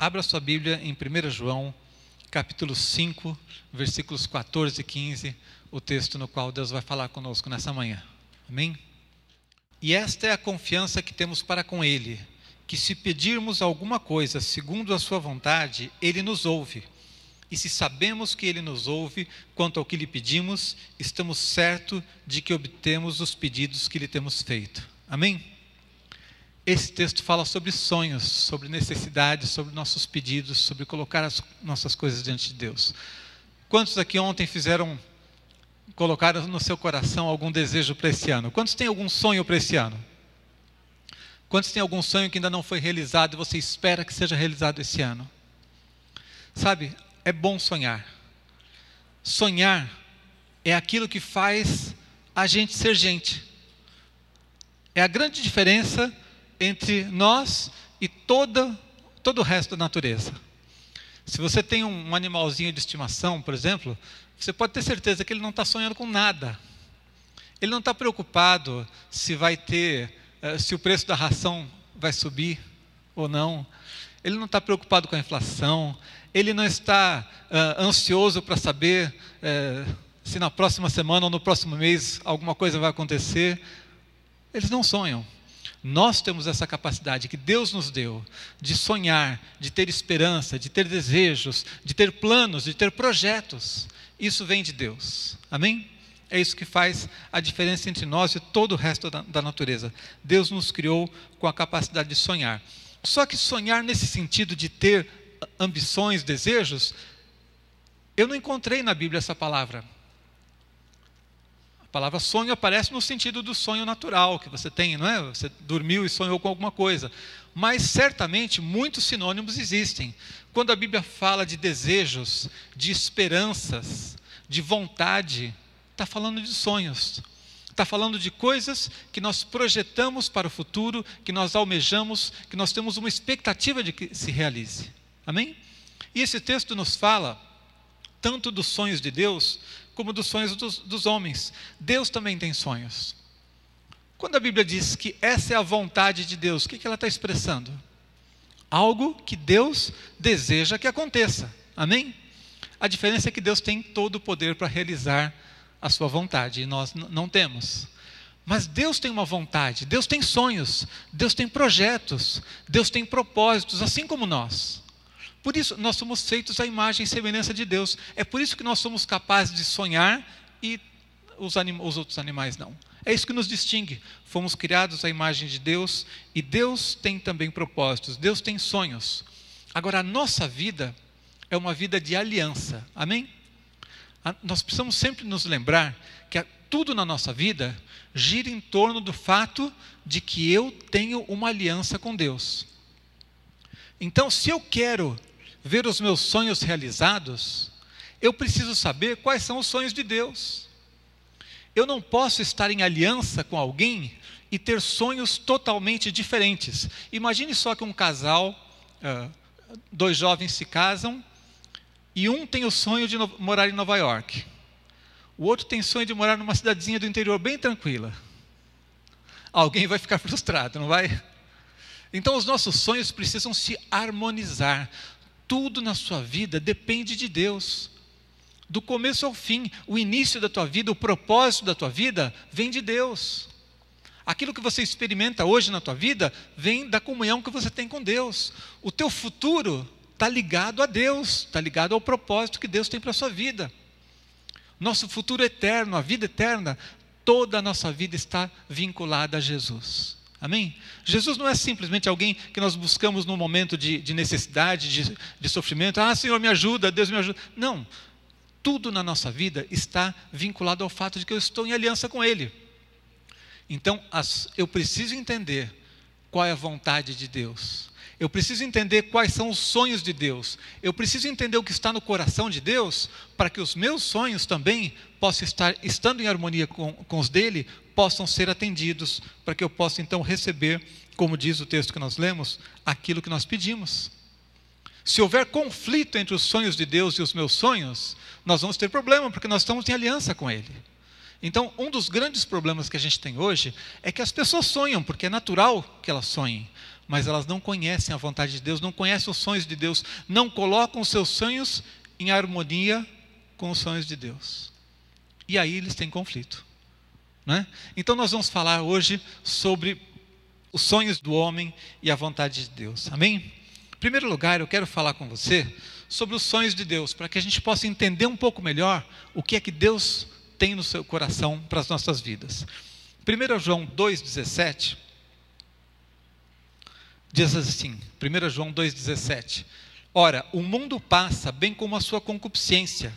Abra sua Bíblia em 1 João, capítulo 5, versículos 14 e 15, o texto no qual Deus vai falar conosco nessa manhã. Amém? E esta é a confiança que temos para com Ele, que se pedirmos alguma coisa segundo a sua vontade, Ele nos ouve. E se sabemos que Ele nos ouve quanto ao que lhe pedimos, estamos certos de que obtemos os pedidos que lhe temos feito. Amém? Esse texto fala sobre sonhos, sobre necessidades, sobre nossos pedidos, sobre colocar as nossas coisas diante de Deus. Quantos aqui ontem colocaram no seu coração algum desejo para esse ano? Quantos têm algum sonho para esse ano? Quantos têm algum sonho que ainda não foi realizado e você espera que seja realizado esse ano? Sabe, é bom sonhar. Sonhar é aquilo que faz a gente ser gente. É a grande diferença entre nós e todo o resto da natureza. Se você tem um animalzinho de estimação, por exemplo, você pode ter certeza que ele não está sonhando com nada. Ele não está preocupado se o preço da ração vai subir ou não. Ele não está preocupado com a inflação. Ele não está ansioso para saber se na próxima semana ou no próximo mês alguma coisa vai acontecer. Eles não sonham. Nós temos essa capacidade que Deus nos deu de sonhar, de ter esperança, de ter desejos, de ter planos, de ter projetos. Isso vem de Deus. Amém? É isso que faz a diferença entre nós e todo o resto da natureza. Deus nos criou com a capacidade de sonhar. Só que sonhar nesse sentido de ter ambições, desejos, eu não encontrei na Bíblia essa palavra. A palavra sonho aparece no sentido do sonho natural que você tem, não é? Você dormiu e sonhou com alguma coisa. Mas certamente muitos sinônimos existem. Quando a Bíblia fala de desejos, de esperanças, de vontade, está falando de sonhos. Está falando de coisas que nós projetamos para o futuro, que nós almejamos, que nós temos uma expectativa de que se realize. Amém? E esse texto nos fala tanto dos sonhos de Deus, como dos sonhos dos homens. Deus também tem sonhos. Quando a Bíblia diz que essa é a vontade de Deus, o que ela está expressando? Algo que Deus deseja que aconteça. Amém? A diferença é que Deus tem todo o poder para realizar a sua vontade, e nós não temos. Mas Deus tem uma vontade, Deus tem sonhos, Deus tem projetos, Deus tem propósitos, assim como nós. Por isso, nós somos feitos à imagem e semelhança de Deus. É por isso que nós somos capazes de sonhar e os outros animais não. É isso que nos distingue. Fomos criados à imagem de Deus e Deus tem também propósitos, Deus tem sonhos. Agora, a nossa vida é uma vida de aliança. Amém? Nós precisamos sempre nos lembrar que tudo na nossa vida gira em torno do fato de que eu tenho uma aliança com Deus. Então, se eu quero ver os meus sonhos realizados, eu preciso saber quais são os sonhos de Deus. Eu não posso estar em aliança com alguém e ter sonhos totalmente diferentes. Imagine só que um casal, dois jovens se casam, e um tem o sonho de morar em Nova York. O outro tem o sonho de morar numa cidadezinha do interior bem tranquila. Alguém vai ficar frustrado, não vai? Então os nossos sonhos precisam se harmonizar. Tudo na sua vida depende de Deus. Do começo ao fim, o início da tua vida, o propósito da tua vida vem de Deus. Aquilo que você experimenta hoje na tua vida vem da comunhão que você tem com Deus. O teu futuro está ligado a Deus, está ligado ao propósito que Deus tem para a sua vida. Nosso futuro eterno, a vida eterna, toda a nossa vida está vinculada a Jesus. Amém? Jesus não é simplesmente alguém que nós buscamos num momento de necessidade, de sofrimento. Ah, Senhor, me ajuda, Deus me ajuda. Não. Tudo na nossa vida está vinculado ao fato de que eu estou em aliança com Ele. Então, eu preciso entender qual é a vontade de Deus. Eu preciso entender quais são os sonhos de Deus. Eu preciso entender o que está no coração de Deus, para que os meus sonhos também possam estar, estando em harmonia com os dele, possam ser atendidos, para que eu possa então receber, como diz o texto que nós lemos, aquilo que nós pedimos. Se houver conflito entre os sonhos de Deus e os meus sonhos, nós vamos ter problema, porque nós estamos em aliança com Ele. Então, um dos grandes problemas que a gente tem hoje é que as pessoas sonham, porque é natural que elas sonhem. mas elas não conhecem a vontade de Deus, não conhecem os sonhos de Deus, não colocam os seus sonhos em harmonia com os sonhos de Deus. E aí eles têm conflito, né? Então nós vamos falar hoje sobre os sonhos do homem e a vontade de Deus, amém? Em primeiro lugar, eu quero falar com você sobre os sonhos de Deus, para que a gente possa entender um pouco melhor o que é que Deus tem no seu coração para as nossas vidas. 1 João 2,17 diz assim, 1 João 2,17: ora, o mundo passa, bem como a sua concupiscência.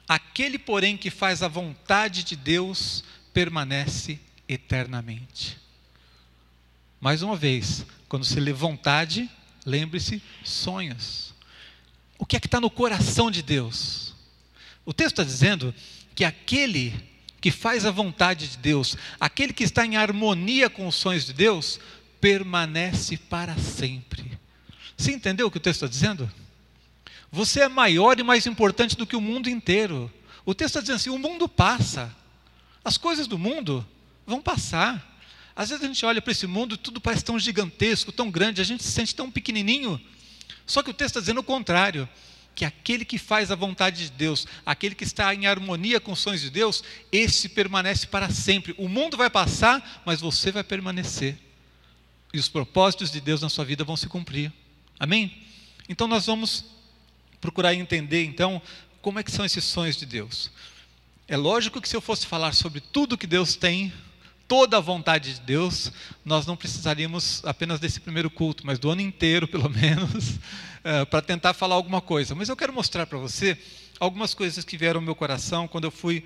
Aquele, porém, que faz a vontade de Deus, permanece eternamente. Mais uma vez, quando se lê vontade, lembre-se, sonhos. O que é que está no coração de Deus? O texto está dizendo que aquele que faz a vontade de Deus, aquele que está em harmonia com os sonhos de Deus, permanece para sempre. Você entendeu o que o texto está dizendo? Você é maior e mais importante do que o mundo inteiro. O texto está dizendo assim, o mundo passa. As coisas do mundo vão passar. Às vezes a gente olha para esse mundo e tudo parece tão gigantesco, tão grande, a gente se sente tão pequenininho. Só que o texto está dizendo o contrário, que aquele que faz a vontade de Deus, aquele que está em harmonia com os sonhos de Deus, esse permanece para sempre. O mundo vai passar, mas você vai permanecer. E os propósitos de Deus na sua vida vão se cumprir. Amém? Então nós vamos procurar entender, então, como é que são esses sonhos de Deus. É lógico que se eu fosse falar sobre tudo que Deus tem, toda a vontade de Deus, nós não precisaríamos apenas desse primeiro culto, mas do ano inteiro, pelo menos, para tentar falar alguma coisa. Mas eu quero mostrar para você algumas coisas que vieram ao meu coração quando eu fui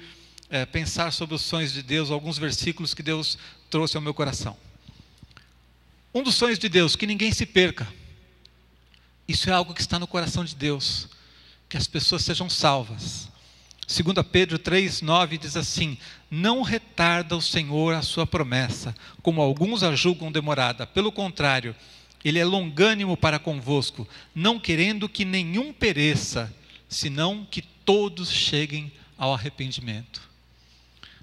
pensar sobre os sonhos de Deus, alguns versículos que Deus trouxe ao meu coração. Um dos sonhos de Deus, que ninguém se perca. Isso é algo que está no coração de Deus, que as pessoas sejam salvas. 2 Pedro 3,9 diz assim: não retarda o Senhor a sua promessa, como alguns a julgam demorada. Pelo contrário, Ele é longânimo para convosco, não querendo que nenhum pereça, senão que todos cheguem ao arrependimento.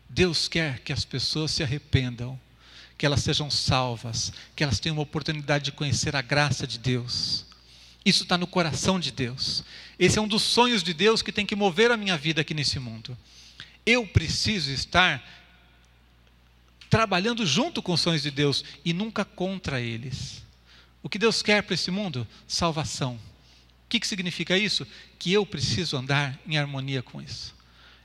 Deus quer que as pessoas se arrependam, que elas sejam salvas, que elas tenham uma oportunidade de conhecer a graça de Deus. Isso está no coração de Deus. Esse é um dos sonhos de Deus que tem que mover a minha vida aqui nesse mundo. Eu preciso estar trabalhando junto com os sonhos de Deus e nunca contra eles. O que Deus quer para esse mundo? Salvação. O que significa isso? Que eu preciso andar em harmonia com isso.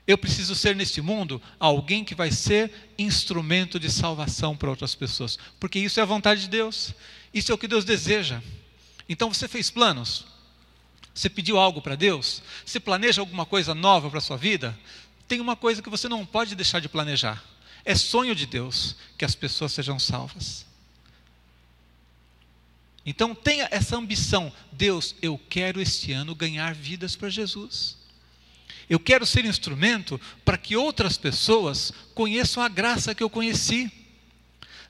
Eu preciso ser nesse mundo alguém que vai ser instrumento de salvação para outras pessoas. Porque isso é a vontade de Deus. Isso é o que Deus deseja. Então você fez planos? Você pediu algo para Deus? Você planeja alguma coisa nova para a sua vida? Tem uma coisa que você não pode deixar de planejar. É sonho de Deus que as pessoas sejam salvas. Então tenha essa ambição. Deus, eu quero este ano ganhar vidas para Jesus. Eu quero ser instrumento para que outras pessoas conheçam a graça que eu conheci.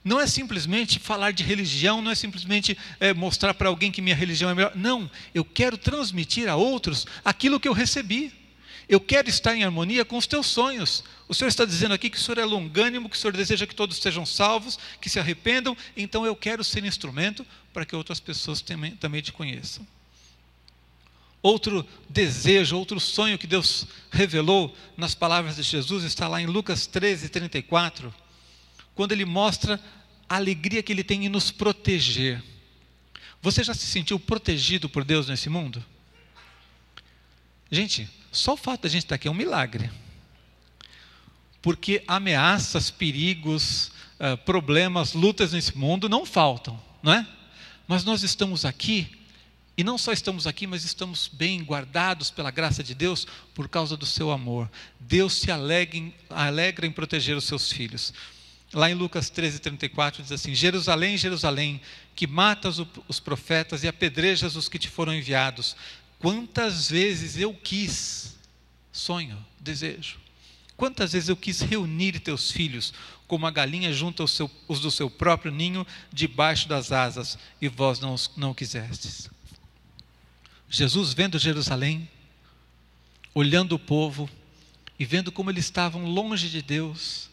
Não é simplesmente falar de religião, não é simplesmente mostrar para alguém que minha religião é melhor. Não, eu quero transmitir a outros aquilo que eu recebi. Eu quero estar em harmonia com os teus sonhos. O Senhor está dizendo aqui que o Senhor é longânimo, que o Senhor deseja que todos sejam salvos, que se arrependam. Então eu quero ser instrumento para que outras pessoas também te conheçam. Outro desejo, outro sonho que Deus revelou nas palavras de Jesus está lá em Lucas 13:34. Quando Ele mostra a alegria que Ele tem em nos proteger. Você já se sentiu protegido por Deus nesse mundo? Gente, só o fato de a gente estar aqui é um milagre. Porque ameaças, perigos, problemas, lutas nesse mundo não faltam, não é? Mas nós estamos aqui, e não só estamos aqui, mas estamos bem guardados pela graça de Deus por causa do seu amor. Deus se alegra em proteger os seus filhos. Lá em Lucas 13:34 diz assim: Jerusalém, Jerusalém, que matas os profetas e apedrejas os que te foram enviados. Quantas vezes eu quis, sonho, desejo, quantas vezes eu quis reunir teus filhos, como a galinha junta os do seu próprio ninho debaixo das asas, e vós não quisestes. Jesus vendo Jerusalém, olhando o povo, e vendo como eles estavam longe de Deus,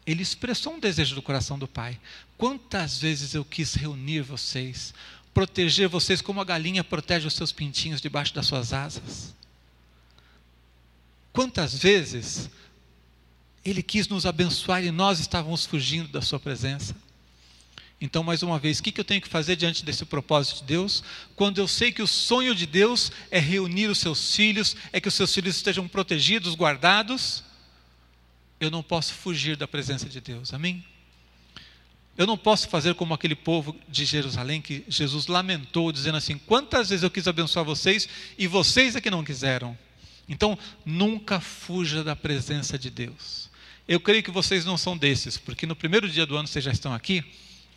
Ele expressou um desejo do coração do Pai. Quantas vezes eu quis reunir vocês, proteger vocês como a galinha protege os seus pintinhos debaixo das suas asas. Quantas vezes Ele quis nos abençoar e nós estávamos fugindo da sua presença. Então, mais uma vez, o que eu tenho que fazer diante desse propósito de Deus? Quando eu sei que o sonho de Deus é reunir os seus filhos, é que os seus filhos estejam protegidos, guardados, eu não posso fugir da presença de Deus, amém? Eu não posso fazer como aquele povo de Jerusalém que Jesus lamentou, dizendo assim: quantas vezes eu quis abençoar vocês e vocês é que não quiseram. Então, nunca fuja da presença de Deus. Eu creio que vocês não são desses, porque no primeiro dia do ano vocês já estão aqui,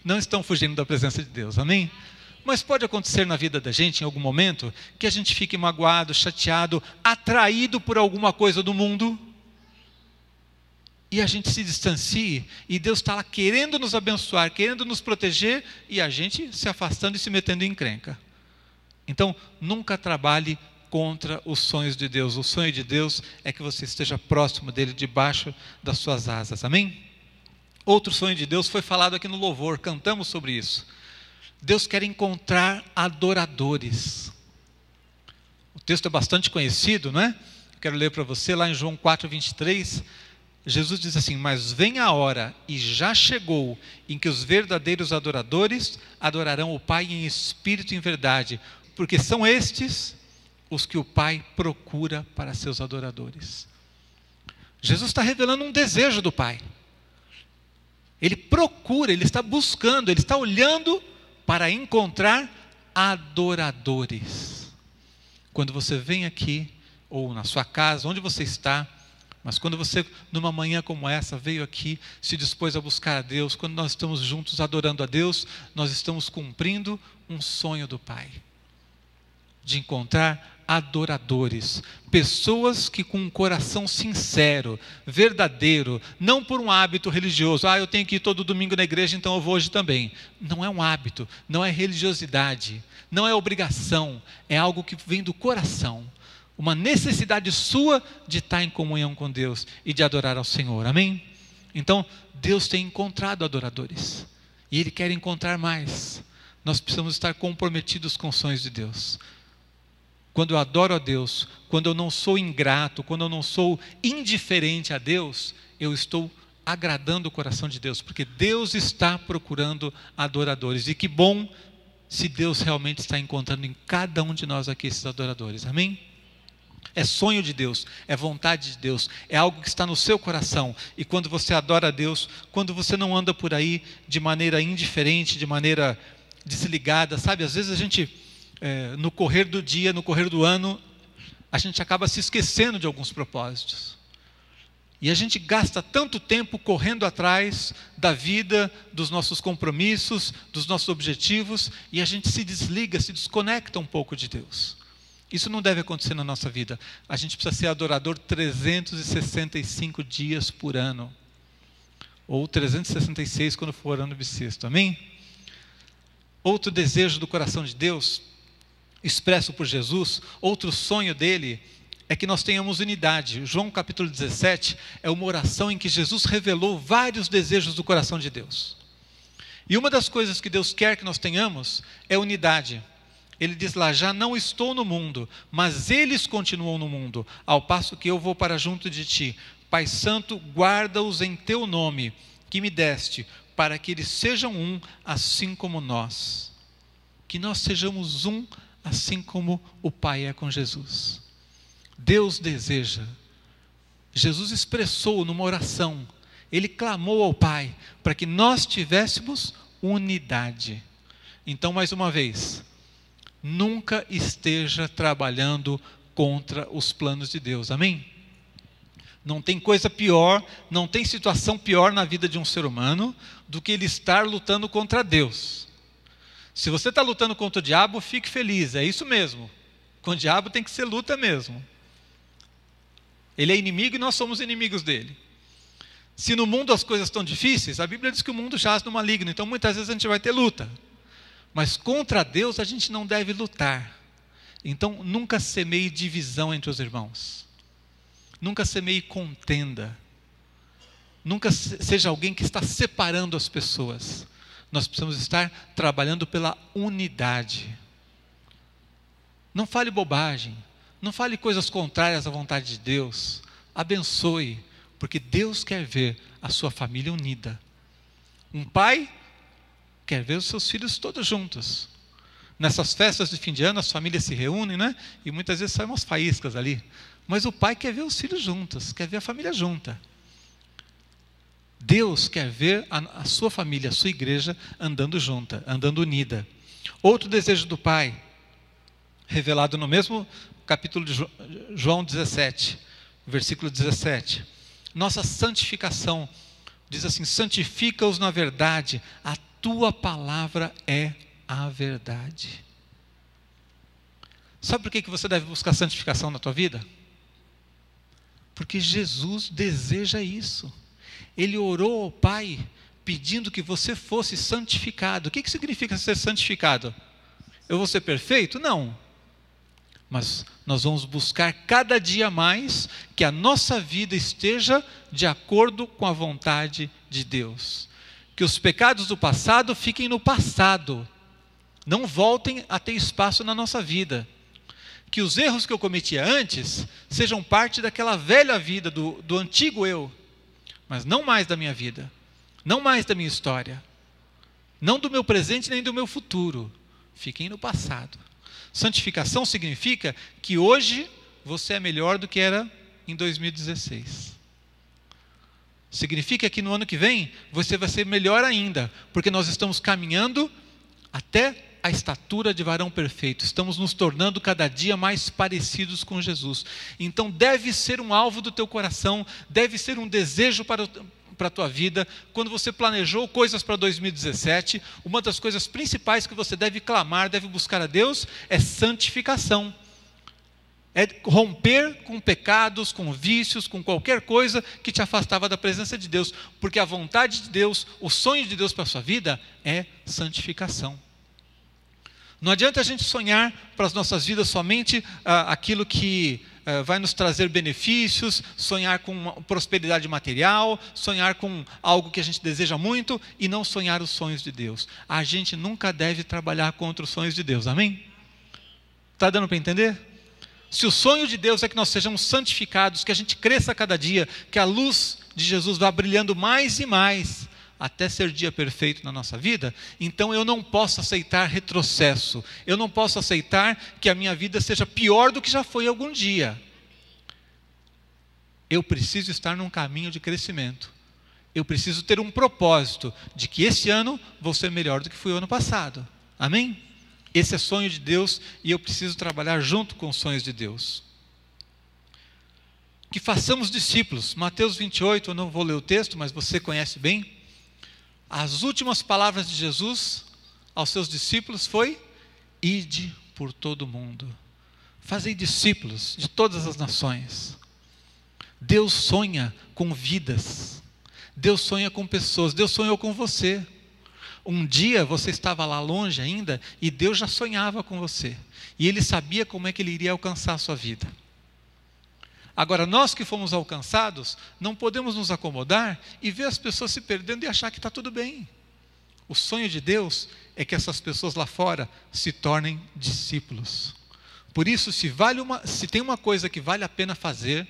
não estão fugindo da presença de Deus, amém? Mas pode acontecer na vida da gente, em algum momento, que a gente fique magoado, chateado, atraído por alguma coisa do mundo, e a gente se distancie, e Deus está lá querendo nos abençoar, querendo nos proteger, e a gente se afastando e se metendo em encrenca. Então, nunca trabalhe contra os sonhos de Deus. O sonho de Deus é que você esteja próximo dele, debaixo das suas asas, amém? Outro sonho de Deus foi falado aqui no louvor, cantamos sobre isso. Deus quer encontrar adoradores. O texto é bastante conhecido, não é? Quero ler para você lá em João 4:23. Jesus diz assim: mas vem a hora, e já chegou, em que os verdadeiros adoradores adorarão o Pai em espírito e em verdade, porque são estes os que o Pai procura para seus adoradores. Jesus está revelando um desejo do Pai. Ele procura, ele está buscando, ele está olhando para encontrar adoradores. Quando você vem aqui, ou na sua casa, onde você está, mas quando você, numa manhã como essa, veio aqui, se dispôs a buscar a Deus, quando nós estamos juntos adorando a Deus, nós estamos cumprindo um sonho do Pai, de encontrar adoradores, pessoas que com um coração sincero, verdadeiro, não por um hábito religioso, eu tenho que ir todo domingo na igreja, então eu vou hoje também. Não é um hábito, não é religiosidade, não é obrigação, é algo que vem do coração, uma necessidade sua de estar em comunhão com Deus e de adorar ao Senhor, amém? Então, Deus tem encontrado adoradores, e Ele quer encontrar mais. Nós precisamos estar comprometidos com os sonhos de Deus. Quando eu adoro a Deus, quando eu não sou ingrato, quando eu não sou indiferente a Deus, eu estou agradando o coração de Deus, porque Deus está procurando adoradores. E que bom se Deus realmente está encontrando em cada um de nós aqui esses adoradores, amém? É sonho de Deus, é vontade de Deus, é algo que está no seu coração. E quando você adora a Deus, quando você não anda por aí de maneira indiferente, de maneira desligada, sabe? Às vezes a gente, no correr do dia, no correr do ano, a gente acaba se esquecendo de alguns propósitos. E a gente gasta tanto tempo correndo atrás da vida, dos nossos compromissos, dos nossos objetivos, e a gente se desliga, se desconecta um pouco de Deus. Isso não deve acontecer na nossa vida. A gente precisa ser adorador 365 dias por ano. Ou 366 quando for ano bissexto. Amém? Outro desejo do coração de Deus, expresso por Jesus, outro sonho dele, é que nós tenhamos unidade. João capítulo 17 é uma oração em que Jesus revelou vários desejos do coração de Deus. E uma das coisas que Deus quer que nós tenhamos é unidade. Ele diz lá: já não estou no mundo, mas eles continuam no mundo, ao passo que eu vou para junto de ti. Pai Santo, guarda-os em teu nome, que me deste, para que eles sejam um, assim como nós. Que nós sejamos um, assim como o Pai é com Jesus. Deus deseja. Jesus expressou numa oração, Ele clamou ao Pai, para que nós tivéssemos unidade. Então, mais uma vez, nunca esteja trabalhando contra os planos de Deus, amém? Não tem coisa pior, não tem situação pior na vida de um ser humano do que ele estar lutando contra Deus. Se você está lutando contra o diabo, fique feliz, é isso mesmo. Com o diabo tem que ser luta mesmo. Ele é inimigo e nós somos inimigos dele. Se no mundo as coisas estão difíceis, a Bíblia diz que o mundo jaz no maligno, então muitas vezes a gente vai ter luta. Mas contra Deus a gente não deve lutar. Então nunca semeie divisão entre os irmãos. Nunca semeie contenda. Nunca seja alguém que está separando as pessoas. Nós precisamos estar trabalhando pela unidade. Não fale bobagem. Não fale coisas contrárias à vontade de Deus. Abençoe, porque Deus quer ver a sua família unida. Um pai quer ver os seus filhos todos juntos. Nessas festas de fim de ano, as famílias se reúnem, né? E muitas vezes saem umas faíscas ali. Mas o pai quer ver os filhos juntos, quer ver a família junta. Deus quer ver a sua família, a sua igreja andando junta, andando unida. Outro desejo do pai, revelado no mesmo capítulo de João 17, versículo 17. Nossa santificação, diz assim: santifica-os na verdade, a tua palavra é a verdade. Sabe por que você deve buscar santificação na tua vida? Porque Jesus deseja isso. Ele orou ao Pai pedindo que você fosse santificado. O que significa ser santificado? Eu vou ser perfeito? Não. Mas nós vamos buscar cada dia mais que a nossa vida esteja de acordo com a vontade de Deus. Que os pecados do passado fiquem no passado. Não voltem a ter espaço na nossa vida. Que os erros que eu cometia antes sejam parte daquela velha vida, do antigo eu. Mas não mais da minha vida. Não mais da minha história. Não do meu presente nem do meu futuro. Fiquem no passado. Santificação significa que hoje você é melhor do que era em 2016. Significa que no ano que vem você vai ser melhor ainda, porque nós estamos caminhando até a estatura de varão perfeito. Estamos nos tornando cada dia mais parecidos com Jesus. Então deve ser um alvo do teu coração, deve ser um desejo para a tua vida. Quando você planejou coisas para 2017, uma das coisas principais que você deve clamar, deve buscar a Deus, é santificação. É romper com pecados, com vícios, com qualquer coisa que te afastava da presença de Deus. Porque a vontade de Deus, o sonho de Deus para a sua vida é santificação. Não adianta a gente sonhar para as nossas vidas somente aquilo que vai nos trazer benefícios, sonhar com uma prosperidade material, sonhar com algo que a gente deseja muito e não sonhar os sonhos de Deus. A gente nunca deve trabalhar contra os sonhos de Deus, amém? Está dando para entender? Se o sonho de Deus é que nós sejamos santificados, que a gente cresça a cada dia, que a luz de Jesus vá brilhando mais e mais, até ser dia perfeito na nossa vida, então eu não posso aceitar retrocesso, eu não posso aceitar que a minha vida seja pior do que já foi algum dia. Eu preciso estar num caminho de crescimento, eu preciso ter um propósito, de que esse ano vou ser melhor do que fui o ano passado, amém? Esse é sonho de Deus e eu preciso trabalhar junto com os sonhos de Deus. Que façamos discípulos. Mateus 28, eu não vou ler o texto, mas você conhece bem. As últimas palavras de Jesus aos seus discípulos foi: ide por todo o mundo. Fazei discípulos de todas as nações. Deus sonha com vidas. Deus sonha com pessoas. Deus sonhou com você. Um dia você estava lá longe ainda e Deus já sonhava com você. E Ele sabia como é que Ele iria alcançar a sua vida. Agora, nós que fomos alcançados, não podemos nos acomodar e ver as pessoas se perdendo e achar que está tudo bem. O sonho de Deus é que essas pessoas lá fora se tornem discípulos. Por isso, se tem uma coisa que vale a pena fazer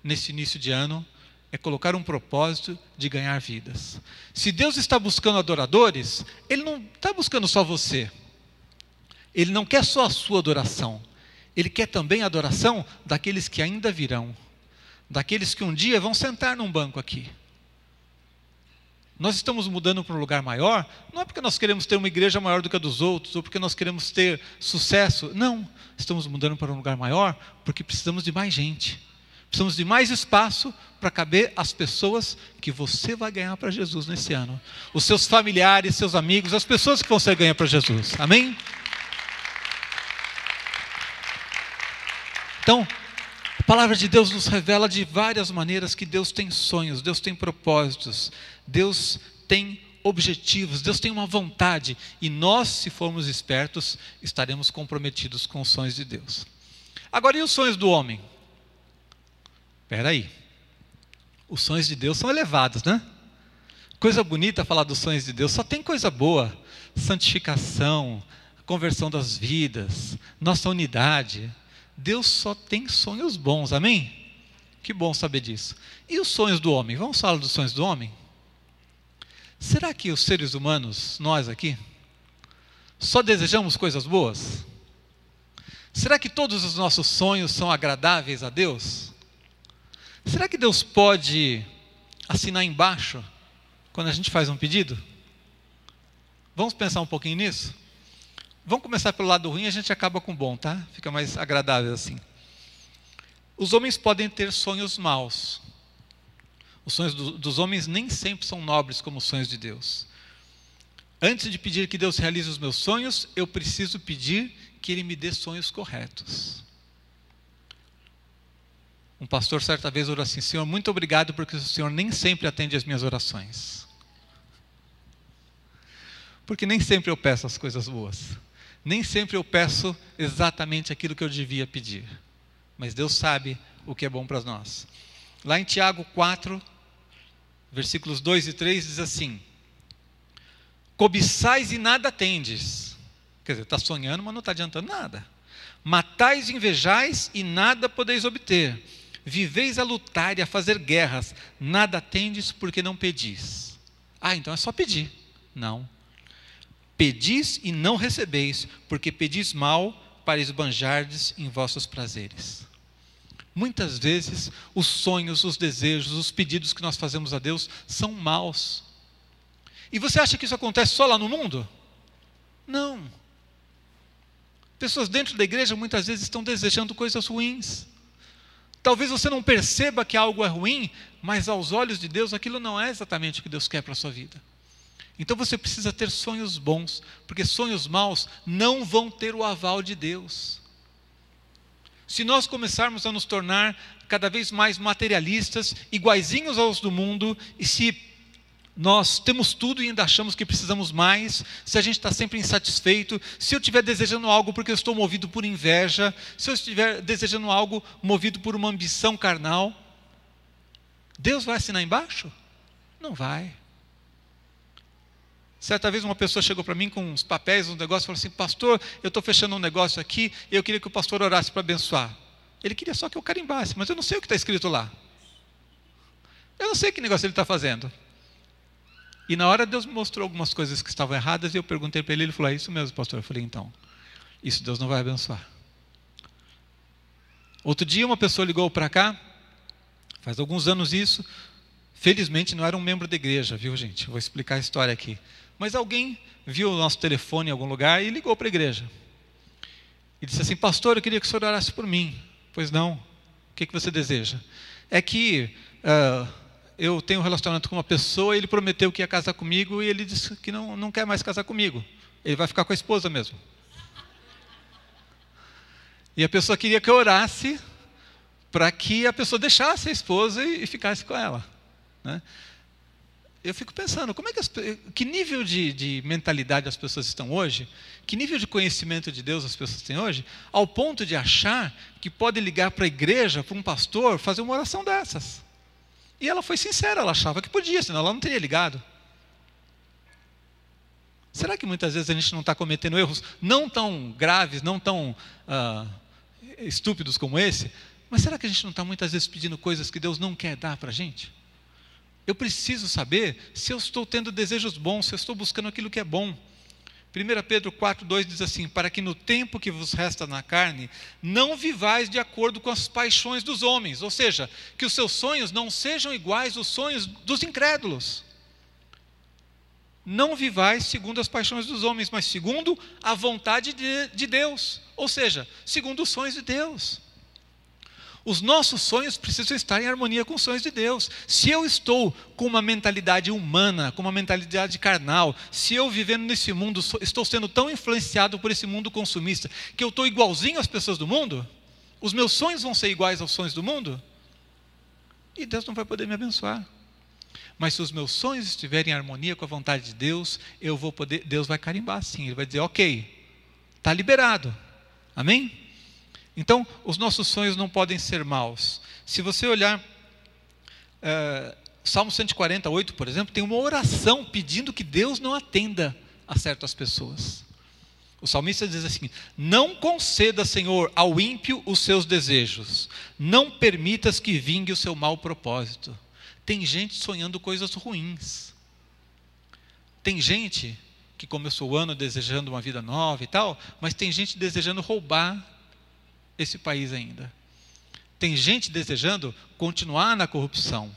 nesse início de ano, é colocar um propósito de ganhar vidas. Se Deus está buscando adoradores, Ele não está buscando só você. Ele não quer só a sua adoração. Ele quer também a adoração daqueles que ainda virão. Daqueles que um dia vão sentar num banco aqui. Nós estamos mudando para um lugar maior, não é porque nós queremos ter uma igreja maior do que a dos outros, ou porque nós queremos ter sucesso. Não, estamos mudando para um lugar maior porque precisamos de mais gente. Precisamos de mais espaço para caber as pessoas que você vai ganhar para Jesus nesse ano. Os seus familiares, seus amigos, as pessoas que você ganha para Jesus. Amém? Então, a palavra de Deus nos revela de várias maneiras que Deus tem sonhos, Deus tem propósitos, Deus tem objetivos, Deus tem uma vontade. E nós, se formos espertos, estaremos comprometidos com os sonhos de Deus. Agora, e os sonhos do homem? Espera aí. Os sonhos de Deus são elevados, né? Coisa bonita falar dos sonhos de Deus, só tem coisa boa. Santificação, conversão das vidas, nossa unidade. Deus só tem sonhos bons, amém? Que bom saber disso. E os sonhos do homem? Vamos falar dos sonhos do homem? Será que os seres humanos, nós aqui, só desejamos coisas boas? Será que todos os nossos sonhos são agradáveis a Deus? Será que Deus pode assinar embaixo quando a gente faz um pedido? Vamos pensar um pouquinho nisso? Vamos começar pelo lado ruim e a gente acaba com o bom, tá? Fica mais agradável assim. Os homens podem ter sonhos maus. Os sonhos dos homens nem sempre são nobres como os sonhos de Deus. Antes de pedir que Deus realize os meus sonhos, eu preciso pedir que Ele me dê sonhos corretos. Um pastor certa vez orou assim: Senhor, muito obrigado porque o Senhor nem sempre atende as minhas orações. Porque nem sempre eu peço as coisas boas. Nem sempre eu peço exatamente aquilo que eu devia pedir. Mas Deus sabe o que é bom para nós. Lá em Tiago 4, versículos 2 e 3 diz assim: cobiçais e nada tendes. Quer dizer, está sonhando, mas não está adiantando nada. Matais e invejais e nada podeis obter. Viveis a lutar e a fazer guerras, nada tendes porque não pedis. Ah, então é só pedir. Não. Pedis e não recebeis, porque pedis mal para esbanjardes em vossos prazeres. Muitas vezes os sonhos, os desejos, os pedidos que nós fazemos a Deus são maus. E você acha que isso acontece só lá no mundo? Não. Pessoas dentro da igreja muitas vezes estão desejando coisas ruins. Talvez você não perceba que algo é ruim, mas aos olhos de Deus aquilo não é exatamente o que Deus quer para a sua vida. Então você precisa ter sonhos bons, porque sonhos maus não vão ter o aval de Deus. Se nós começarmos a nos tornar cada vez mais materialistas, iguaizinhos aos do mundo, e se nós temos tudo e ainda achamos que precisamos mais, se a gente está sempre insatisfeito, se eu estiver desejando algo porque eu estou movido por inveja, se eu estiver desejando algo movido por uma ambição carnal, Deus vai assinar embaixo? Não vai. Certa vez uma pessoa chegou para mim com uns papéis, um negócio, e falou assim: pastor, eu estou fechando um negócio aqui, e eu queria que o pastor orasse para abençoar. Ele queria só que eu carimbasse, mas eu não sei o que está escrito lá. Eu não sei que negócio ele está fazendo. E na hora Deus me mostrou algumas coisas que estavam erradas, e eu perguntei para ele falou: é isso mesmo, pastor? Eu falei: então, isso Deus não vai abençoar. Outro dia uma pessoa ligou para cá, faz alguns anos isso, felizmente não era um membro da igreja, viu gente? Vou explicar a história aqui. Mas alguém viu o nosso telefone em algum lugar e ligou para a igreja. E disse assim: pastor, eu queria que o senhor orasse por mim. Pois não, o que você deseja? É que eu tenho um relacionamento com uma pessoa, ele prometeu que ia casar comigo e ele disse que não quer mais casar comigo. Ele vai ficar com a esposa mesmo. E a pessoa queria que eu orasse para que a pessoa deixasse a esposa e ficasse com ela, né? Eu fico pensando, que nível de mentalidade as pessoas estão hoje, que nível de conhecimento de Deus as pessoas têm hoje, ao ponto de achar que pode ligar para a igreja, para um pastor, fazer uma oração dessas. E ela foi sincera, ela achava que podia, senão ela não teria ligado. Será que muitas vezes a gente não está cometendo erros não tão graves, não tão estúpidos como esse, mas será que a gente não está muitas vezes pedindo coisas que Deus não quer dar para a gente? Eu preciso saber se eu estou tendo desejos bons, se eu estou buscando aquilo que é bom. 1 Pedro 4,2 diz assim: para que no tempo que vos resta na carne, não vivais de acordo com as paixões dos homens. Ou seja, que os seus sonhos não sejam iguais aos sonhos dos incrédulos. Não vivais segundo as paixões dos homens, mas segundo a vontade de Deus. Ou seja, segundo os sonhos de Deus. Os nossos sonhos precisam estar em harmonia com os sonhos de Deus. Se eu estou com uma mentalidade humana, com uma mentalidade carnal, se eu vivendo nesse mundo, estou sendo tão influenciado por esse mundo consumista, que eu estou igualzinho às pessoas do mundo, os meus sonhos vão ser iguais aos sonhos do mundo? E Deus não vai poder me abençoar. Mas se os meus sonhos estiverem em harmonia com a vontade de Deus, Deus vai carimbar sim, Ele vai dizer: ok, está liberado. Amém? Então, os nossos sonhos não podem ser maus. Se você olhar Salmo 148, por exemplo, tem uma oração pedindo que Deus não atenda a certas pessoas. O salmista diz assim: não conceda, Senhor, ao ímpio os seus desejos, não permitas que vingue o seu mau propósito. Tem gente sonhando coisas ruins. Tem gente que começou o ano desejando uma vida nova e tal, mas tem gente desejando roubar esse país ainda. Tem gente desejando continuar na corrupção.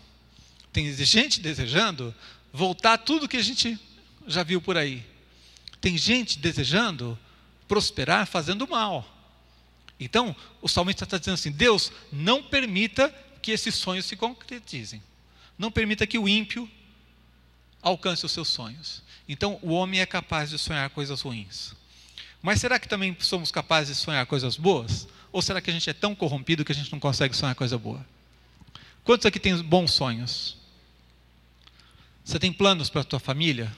Tem gente desejando voltar a tudo que a gente já viu por aí. Tem gente desejando prosperar fazendo mal. Então, o salmista está dizendo assim: Deus, não permita que esses sonhos se concretizem. Não permita que o ímpio alcance os seus sonhos. Então, o homem é capaz de sonhar coisas ruins. Mas será que também somos capazes de sonhar coisas boas? Ou será que a gente é tão corrompido que a gente não consegue sonhar coisa boa? Quantos aqui têm bons sonhos? Você tem planos para a tua família?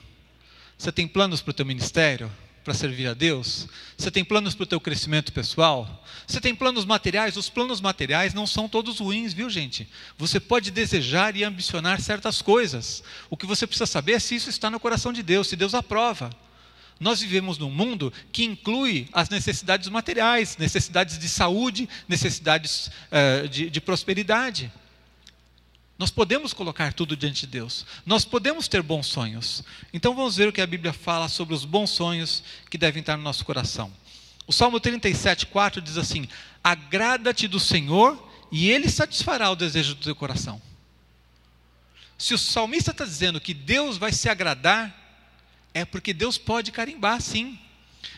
Você tem planos para o teu ministério? Para servir a Deus? Você tem planos para o teu crescimento pessoal? Você tem planos materiais? Os planos materiais não são todos ruins, viu, gente? Você pode desejar e ambicionar certas coisas. O que você precisa saber é se isso está no coração de Deus, se Deus aprova. Nós vivemos num mundo que inclui as necessidades materiais, necessidades de saúde, necessidades de prosperidade. Nós podemos colocar tudo diante de Deus. Nós podemos ter bons sonhos. Então vamos ver o que a Bíblia fala sobre os bons sonhos que devem estar no nosso coração. O Salmo 37:4 diz assim: agrada-te do Senhor e Ele satisfará o desejo do teu coração. Se o salmista está dizendo que Deus vai se agradar, é porque Deus pode carimbar, sim.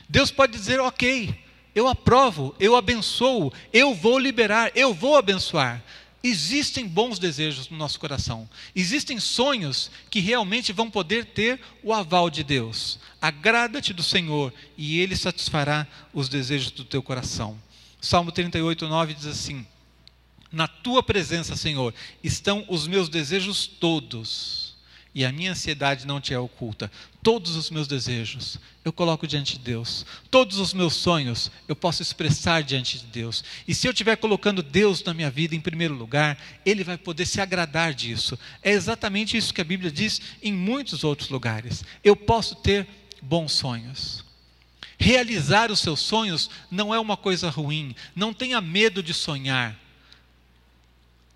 Deus pode dizer: ok, eu aprovo, eu abençoo, eu vou liberar, eu vou abençoar. Existem bons desejos no nosso coração. Existem sonhos que realmente vão poder ter o aval de Deus. Agrada-te do Senhor e Ele satisfará os desejos do teu coração. Salmo 38:9 diz assim: na tua presença, Senhor, estão os meus desejos todos, e a minha ansiedade não te é oculta. Todos os meus desejos eu coloco diante de Deus. Todos os meus sonhos eu posso expressar diante de Deus. E se eu estiver colocando Deus na minha vida em primeiro lugar, Ele vai poder se agradar disso. É exatamente isso que a Bíblia diz em muitos outros lugares. Eu posso ter bons sonhos. Realizar os seus sonhos não é uma coisa ruim. Não tenha medo de sonhar.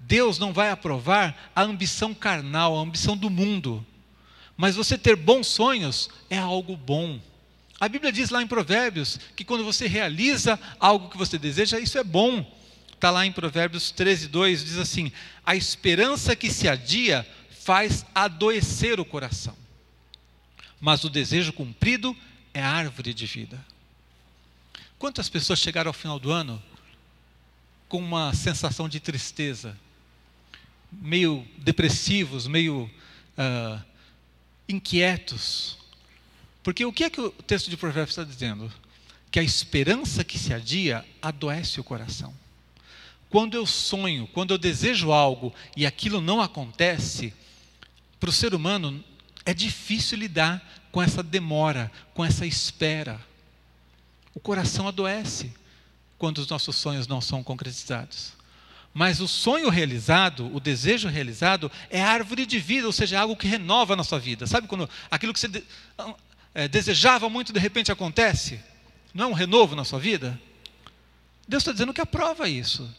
Deus não vai aprovar a ambição carnal, a ambição do mundo. Mas você ter bons sonhos é algo bom. A Bíblia diz lá em Provérbios que quando você realiza algo que você deseja, isso é bom. Está lá em Provérbios 13:2, diz assim: a esperança que se adia faz adoecer o coração, mas o desejo cumprido é árvore de vida. Quantas pessoas chegaram ao final do ano com uma sensação de tristeza, meio depressivos, meio inquietos? Porque o que é que o texto de Provérbios está dizendo? Que a esperança que se adia adoece o coração. Quando eu sonho, quando eu desejo algo e aquilo não acontece, para o ser humano é difícil lidar com essa demora, com essa espera. O coração adoece quando os nossos sonhos não são concretizados. Mas o sonho realizado, o desejo realizado, é árvore de vida, ou seja, é algo que renova a nossa vida. Sabe quando aquilo que você desejava muito, de repente acontece? Não é um renovo na sua vida? Deus está dizendo que aprova isso.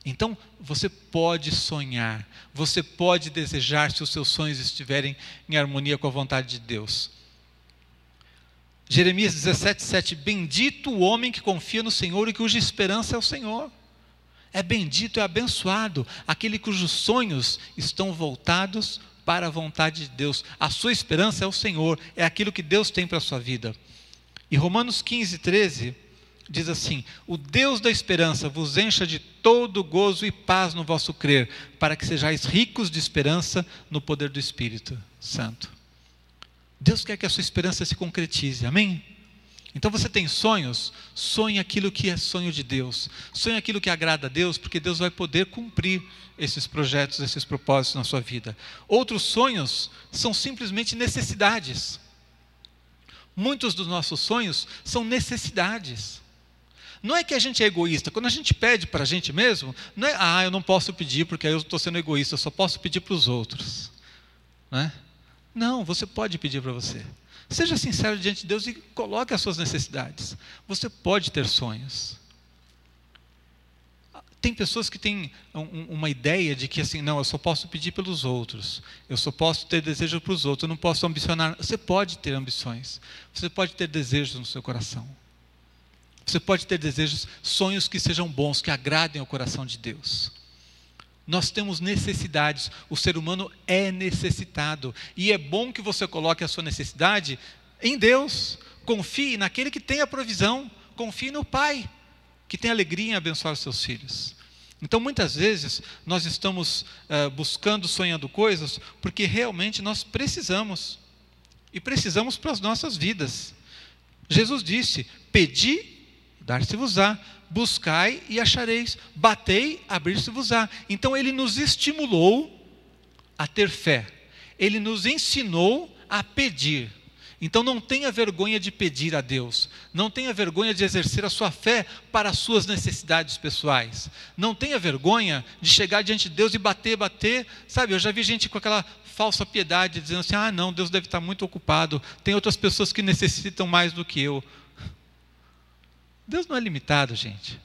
Então, você pode sonhar, você pode desejar, se os seus sonhos estiverem em harmonia com a vontade de Deus. Jeremias 17:7, bendito o homem que confia no Senhor e cuja esperança é o Senhor. É bendito, é abençoado aquele cujos sonhos estão voltados para a vontade de Deus. A sua esperança é o Senhor, é aquilo que Deus tem para a sua vida. E Romanos 15:13 diz assim: o Deus da esperança vos encha de todo gozo e paz no vosso crer, para que sejais ricos de esperança no poder do Espírito Santo. Deus quer que a sua esperança se concretize, amém? Então você tem sonhos, sonhe aquilo que é sonho de Deus, sonhe aquilo que agrada a Deus, porque Deus vai poder cumprir esses projetos, esses propósitos na sua vida. Outros sonhos são simplesmente necessidades. Muitos dos nossos sonhos são necessidades. Não é que a gente é egoísta. Quando a gente pede para a gente mesmo, não é, eu não posso pedir porque aí eu estou sendo egoísta, eu só posso pedir para os outros. Não é? Não, você pode pedir para você. Seja sincero diante de Deus e coloque as suas necessidades. Você pode ter sonhos. Tem pessoas que têm uma ideia de que assim, não, eu só posso pedir pelos outros. Eu só posso ter desejo para os outros, eu não posso ambicionar. Você pode ter ambições. Você pode ter desejos no seu coração. Você pode ter desejos, sonhos que sejam bons, que agradem ao coração de Deus. Nós temos necessidades, o ser humano é necessitado, e é bom que você coloque a sua necessidade em Deus, confie naquele que tem a provisão, confie no Pai, que tem alegria em abençoar os seus filhos. Então muitas vezes nós estamos buscando, sonhando coisas, porque realmente nós precisamos, e precisamos para as nossas vidas. Jesus disse, pedi, dar-se-vos-á, buscai e achareis, batei, abrir-se-vos-á. Então ele nos estimulou a ter fé, ele nos ensinou a pedir. Então não tenha vergonha de pedir a Deus, não tenha vergonha de exercer a sua fé para as suas necessidades pessoais, não tenha vergonha de chegar diante de Deus e bater, sabe, eu já vi gente com aquela falsa piedade, dizendo assim, não, Deus deve estar muito ocupado, tem outras pessoas que necessitam mais do que eu. Deus não é limitado, gente.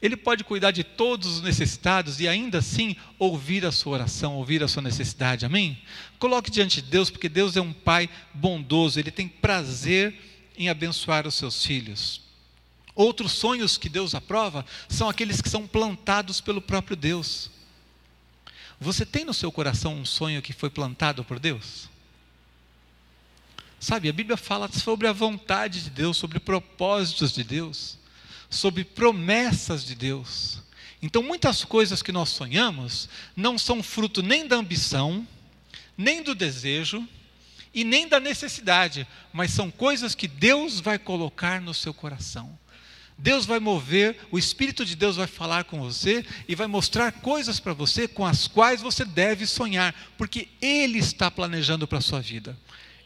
Ele pode cuidar de todos os necessitados e ainda assim ouvir a sua oração, ouvir a sua necessidade, amém? Coloque diante de Deus, porque Deus é um Pai bondoso, Ele tem prazer em abençoar os seus filhos. Outros sonhos que Deus aprova são aqueles que são plantados pelo próprio Deus. Você tem no seu coração um sonho que foi plantado por Deus? Sabe, a Bíblia fala sobre a vontade de Deus, sobre propósitos de Deus, sobre promessas de Deus. Então muitas coisas que nós sonhamos não são fruto nem da ambição, nem do desejo e nem da necessidade, mas são coisas que Deus vai colocar no seu coração. Deus vai mover, o Espírito de Deus vai falar com você e vai mostrar coisas para você com as quais você deve sonhar, porque Ele está planejando para a sua vida.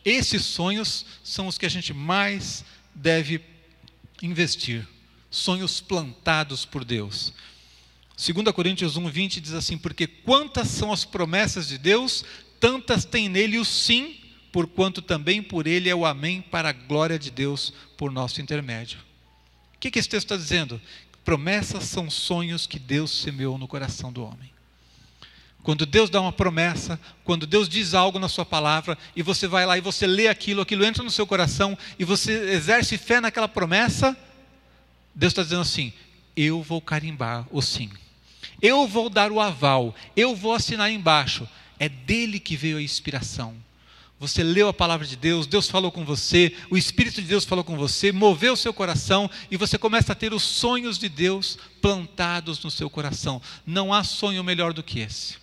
Esses sonhos são os que a gente mais deve investir. Sonhos plantados por Deus. 2 Coríntios 1:20 diz assim, porque quantas são as promessas de Deus, tantas tem nele o sim, porquanto também por ele é o amém, para a glória de Deus por nosso intermédio. O que esse texto está dizendo? Promessas são sonhos que Deus semeou no coração do homem. Quando Deus dá uma promessa, quando Deus diz algo na sua palavra, e você vai lá e você lê aquilo entra no seu coração, e você exerce fé naquela promessa, Deus está dizendo assim, eu vou carimbar o sim. Eu vou dar o aval, eu vou assinar embaixo. É dele que veio a inspiração. Você leu a palavra de Deus, Deus falou com você, o Espírito de Deus falou com você, moveu o seu coração, e você começa a ter os sonhos de Deus plantados no seu coração. Não há sonho melhor do que esse.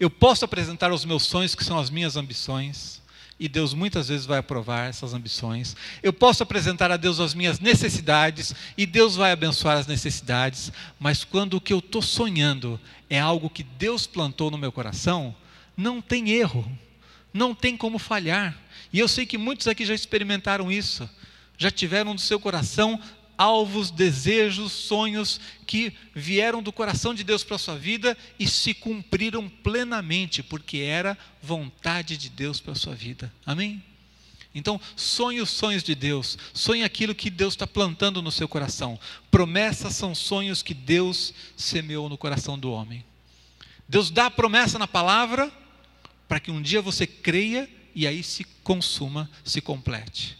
Eu posso apresentar os meus sonhos, que são as minhas ambições, e Deus muitas vezes vai aprovar essas ambições. Eu posso apresentar a Deus as minhas necessidades, e Deus vai abençoar as necessidades, mas quando o que eu estou sonhando é algo que Deus plantou no meu coração, não tem erro, não tem como falhar. E eu sei que muitos aqui já experimentaram isso, já tiveram no seu coração alvos, desejos, sonhos que vieram do coração de Deus para a sua vida e se cumpriram plenamente, porque era vontade de Deus para a sua vida. Amém? Então, sonhe os sonhos de Deus, sonhe aquilo que Deus está plantando no seu coração. Promessas são sonhos que Deus semeou no coração do homem. Deus dá a promessa na palavra, para que um dia você creia e aí se consuma, se complete.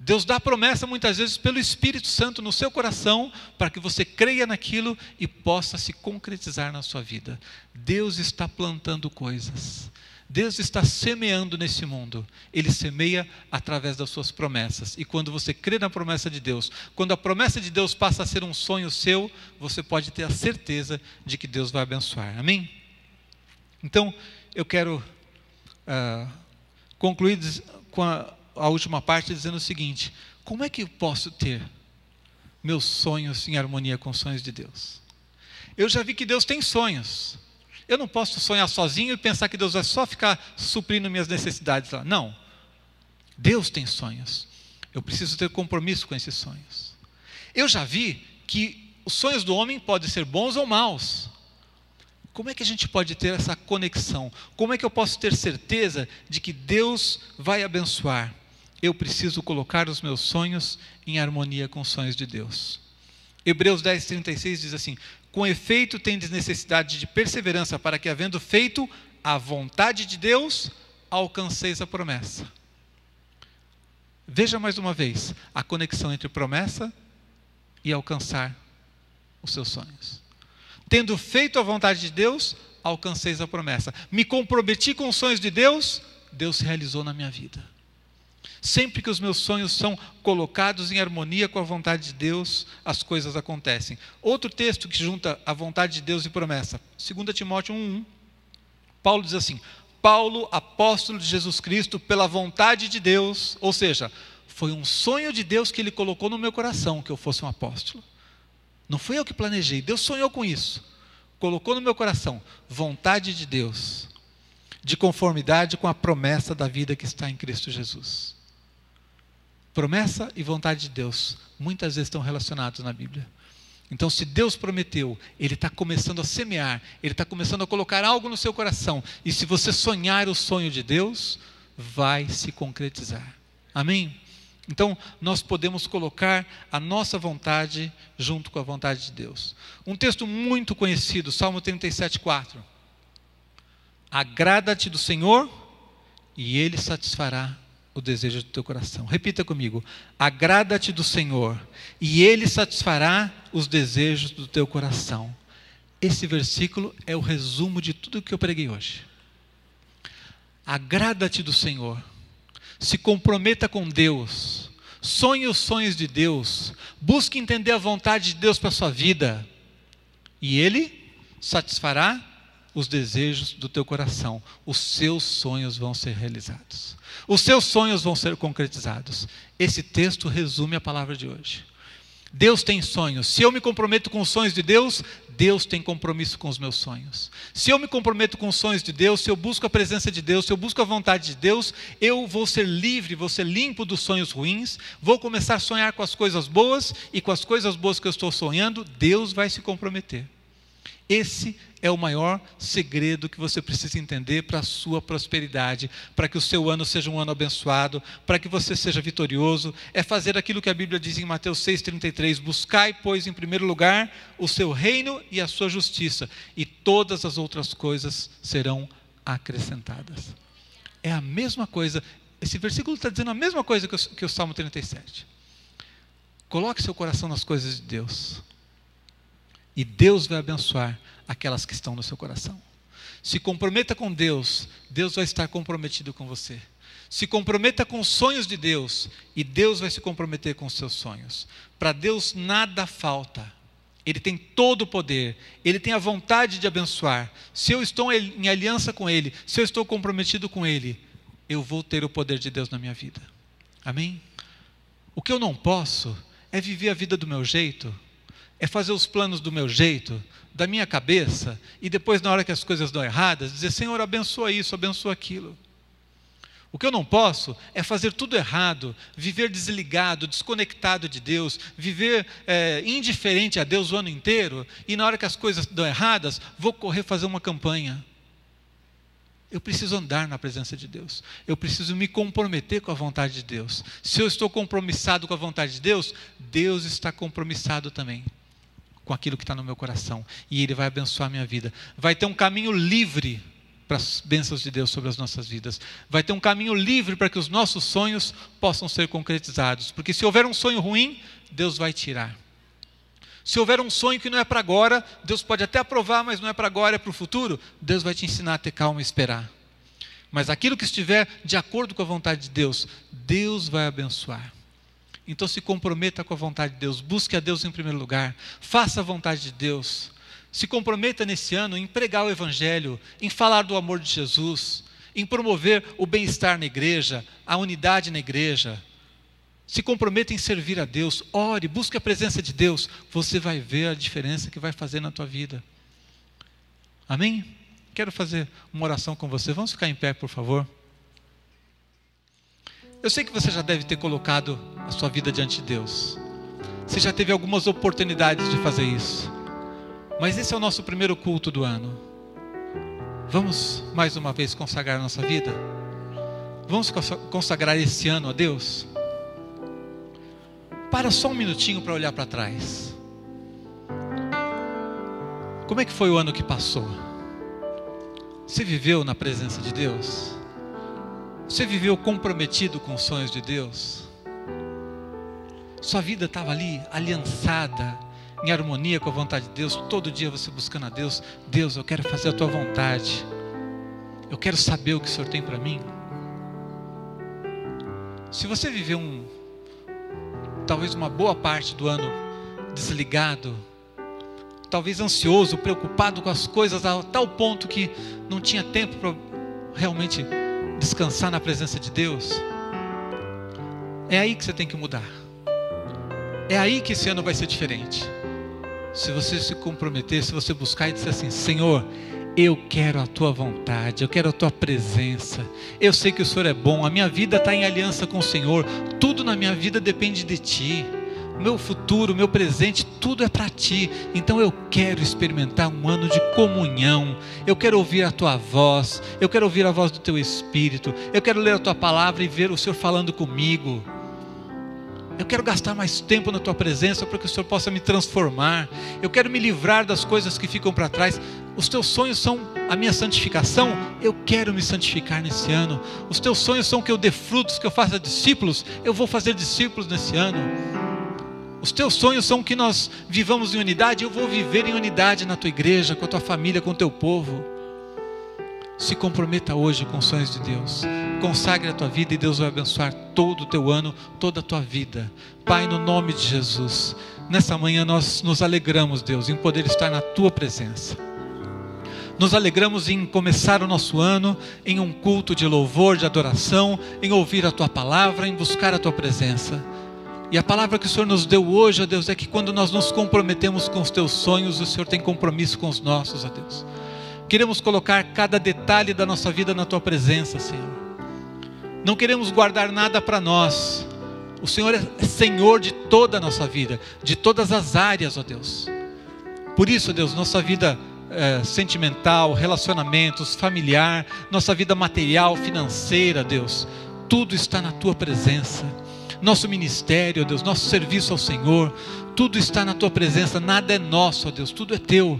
Deus dá a promessa muitas vezes pelo Espírito Santo no seu coração, para que você creia naquilo e possa se concretizar na sua vida. Deus está plantando coisas. Deus está semeando nesse mundo. Ele semeia através das suas promessas. E quando você crê na promessa de Deus, quando a promessa de Deus passa a ser um sonho seu, você pode ter a certeza de que Deus vai abençoar. Amém? Então, eu quero concluir com a última parte dizendo o seguinte: como é que eu posso ter meus sonhos em harmonia com os sonhos de Deus? Eu já vi que Deus tem sonhos. Eu não posso sonhar sozinho e pensar que Deus vai só ficar suprindo minhas necessidades lá. Não. Deus tem sonhos. Eu preciso ter compromisso com esses sonhos. Eu já vi que os sonhos do homem podem ser bons ou maus. Como é que a gente pode ter essa conexão? Como é que eu posso ter certeza de que Deus vai abençoar? Eu preciso colocar os meus sonhos em harmonia com os sonhos de Deus. Hebreus 10:36 diz assim: com efeito tendes necessidade de perseverança, para que, havendo feito a vontade de Deus, alcanceis a promessa. Veja mais uma vez a conexão entre promessa e alcançar os seus sonhos. Tendo feito a vontade de Deus, alcanceis a promessa. Me comprometi com os sonhos de Deus, Deus realizou na minha vida. Sempre que os meus sonhos são colocados em harmonia com a vontade de Deus, as coisas acontecem. Outro texto que junta a vontade de Deus e promessa, 2 Timóteo 1:1. Paulo diz assim: Paulo, apóstolo de Jesus Cristo, pela vontade de Deus, ou seja, foi um sonho de Deus que Ele colocou no meu coração, que eu fosse um apóstolo. Não fui eu que planejei, Deus sonhou com isso. Colocou no meu coração, vontade de Deus, de conformidade com a promessa da vida que está em Cristo Jesus. Promessa e vontade de Deus, muitas vezes estão relacionados na Bíblia. Então, se Deus prometeu, Ele está começando a semear, Ele está começando a colocar algo no seu coração. E se você sonhar o sonho de Deus, vai se concretizar. Amém? Então, nós podemos colocar a nossa vontade junto com a vontade de Deus. Um texto muito conhecido, Salmo 37:4. Agrada-te do Senhor e Ele satisfará o desejo do teu coração. Repita comigo: agrada-te do Senhor e Ele satisfará os desejos do teu coração. Esse versículo é o resumo de tudo que eu preguei hoje. Agrada-te do Senhor, se comprometa com Deus, sonhe os sonhos de Deus, busque entender a vontade de Deus para a sua vida, e Ele satisfará os desejos do teu coração. Os seus sonhos vão ser realizados, os seus sonhos vão ser concretizados. Esse texto resume a palavra de hoje. Deus tem sonhos. Se eu me comprometo com os sonhos de Deus, Deus tem compromisso com os meus sonhos. Se eu me comprometo com os sonhos de Deus, se eu busco a presença de Deus, se eu busco a vontade de Deus, eu vou ser livre, vou ser limpo dos sonhos ruins, vou começar a sonhar com as coisas boas, e com as coisas boas que eu estou sonhando, Deus vai se comprometer. Esse é o maior segredo que você precisa entender para a sua prosperidade, para que o seu ano seja um ano abençoado, para que você seja vitorioso. É fazer aquilo que a Bíblia diz em Mateus 6,33: buscai, pois, em primeiro lugar o seu reino e a sua justiça, e todas as outras coisas serão acrescentadas. É a mesma coisa, esse versículo está dizendo a mesma coisa que o Salmo 37. Coloque seu coração nas coisas de Deus, e Deus vai abençoar aquelas que estão no seu coração. Se comprometa com Deus, Deus vai estar comprometido com você. Se comprometa com os sonhos de Deus, e Deus vai se comprometer com os seus sonhos. Para Deus nada falta. Ele tem todo o poder, Ele tem a vontade de abençoar. Se eu estou em aliança com Ele, se eu estou comprometido com Ele, eu vou ter o poder de Deus na minha vida. Amém? O que eu não posso é viver a vida do meu jeito, é fazer os planos do meu jeito, da minha cabeça, e depois, na hora que as coisas dão erradas, dizer: Senhor, abençoa isso, abençoa aquilo. O que eu não posso é fazer tudo errado, viver desligado, desconectado de Deus, viver indiferente a Deus o ano inteiro, e na hora que as coisas dão erradas, vou correr fazer uma campanha. Eu preciso andar na presença de Deus, eu preciso me comprometer com a vontade de Deus. Se eu estou compromissado com a vontade de Deus, Deus está compromissado também com aquilo que está no meu coração, e Ele vai abençoar a minha vida. Vai ter um caminho livre para as bênçãos de Deus sobre as nossas vidas. Vai ter um caminho livre para que os nossos sonhos possam ser concretizados, porque se houver um sonho ruim, Deus vai tirar. Se houver um sonho que não é para agora, Deus pode até aprovar, mas não é para agora, é para o futuro, Deus vai te ensinar a ter calma e esperar. Mas aquilo que estiver de acordo com a vontade de Deus, Deus vai abençoar. Então se comprometa com a vontade de Deus, busque a Deus em primeiro lugar, faça a vontade de Deus. Se comprometa nesse ano em pregar o Evangelho, em falar do amor de Jesus, em promover o bem-estar na igreja, a unidade na igreja. Se comprometa em servir a Deus, ore, busque a presença de Deus, você vai ver a diferença que vai fazer na tua vida. Amém? Quero fazer uma oração com você, vamos ficar em pé, por favor. Eu sei que você já deve ter colocado a sua vida diante de Deus. Você já teve algumas oportunidades de fazer isso. Mas esse é o nosso primeiro culto do ano. Vamos mais uma vez consagrar nossa vida? Vamos consagrar esse ano a Deus? Para só um minutinho para olhar para trás. Como é que foi o ano que passou? Você viveu na presença de Deus? Você viveu comprometido com os sonhos de Deus? Sua vida estava ali, aliançada, em harmonia com a vontade de Deus? Todo dia você buscando a Deus. Deus, eu quero fazer a tua vontade. Eu quero saber o que o Senhor tem para mim. Se você viveu talvez uma boa parte do ano desligado, talvez ansioso, preocupado com as coisas a tal ponto que não tinha tempo para realmente descansar na presença de Deus, é aí que você tem que mudar. É aí que esse ano vai ser diferente. Se você se comprometer, se você buscar e disser assim: Senhor, eu quero a tua vontade, eu quero a tua presença, eu sei que o Senhor é bom, a minha vida está em aliança com o Senhor, tudo na minha vida depende de ti, o meu futuro, o meu presente, tudo é para ti. Então eu quero experimentar um ano de comunhão, eu quero ouvir a tua voz, eu quero ouvir a voz do teu Espírito, eu quero ler a tua palavra e ver o Senhor falando comigo. Eu quero gastar mais tempo na tua presença para que o Senhor possa me transformar. Eu quero me livrar das coisas que ficam para trás. Os teus sonhos são a minha santificação. Eu quero me santificar nesse ano. Os teus sonhos são que eu dê frutos, que eu faça discípulos. Eu vou fazer discípulos nesse ano. Os teus sonhos são que nós vivamos em unidade. Eu vou viver em unidade na tua igreja, com a tua família, com o teu povo. Se comprometa hoje com os sonhos de Deus. Consagre a tua vida e Deus vai abençoar todo o teu ano, toda a tua vida. Pai, no nome de Jesus, nessa manhã nós nos alegramos, Deus, em poder estar na tua presença. Nos alegramos em começar o nosso ano em um culto de louvor, de adoração, em ouvir a tua palavra, em buscar a tua presença. E a palavra que o Senhor nos deu hoje, ó Deus, é que quando nós nos comprometemos com os teus sonhos, o Senhor tem compromisso com os nossos, ó Deus. Queremos colocar cada detalhe da nossa vida na tua presença, Senhor. Não queremos guardar nada para nós. O Senhor é Senhor de toda a nossa vida, de todas as áreas, ó Deus. Por isso, Deus, nossa vida sentimental, relacionamentos, familiar, nossa vida material, financeira, Deus, tudo está na tua presença. Nosso ministério, ó Deus, nosso serviço ao Senhor, tudo está na tua presença. Nada é nosso, ó Deus, tudo é teu.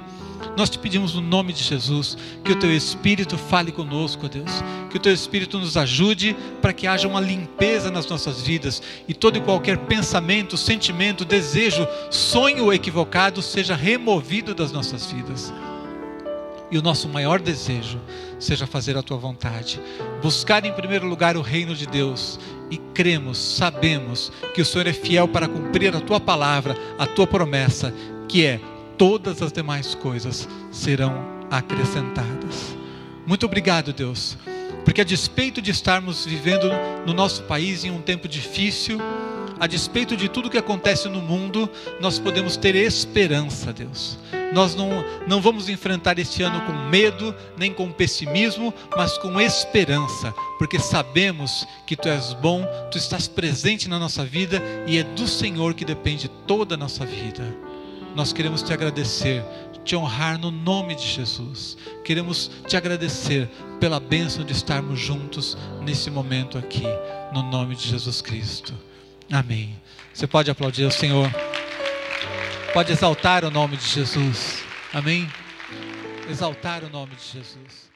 Nós te pedimos no nome de Jesus, que o teu Espírito fale conosco, ó Deus, que o teu Espírito nos ajude para que haja uma limpeza nas nossas vidas e todo e qualquer pensamento, sentimento, desejo, sonho equivocado seja removido das nossas vidas. E o nosso maior desejo seja fazer a tua vontade, buscar em primeiro lugar o reino de Deus, e cremos, sabemos que o Senhor é fiel para cumprir a tua palavra, a tua promessa, que é: todas as demais coisas serão acrescentadas. Muito obrigado, Deus, porque a despeito de estarmos vivendo no nosso país em um tempo difícil, a despeito de tudo que acontece no mundo, nós podemos ter esperança, Deus. Nós não vamos enfrentar este ano com medo, nem com pessimismo, mas com esperança, porque sabemos que Tu és bom, Tu estás presente na nossa vida e é do Senhor que depende toda a nossa vida. Nós queremos te agradecer, te honrar no nome de Jesus. Queremos te agradecer pela bênção de estarmos juntos nesse momento aqui, no nome de Jesus Cristo. Amém. Você pode aplaudir o Senhor. Pode exaltar o nome de Jesus. Amém. Exaltar o nome de Jesus.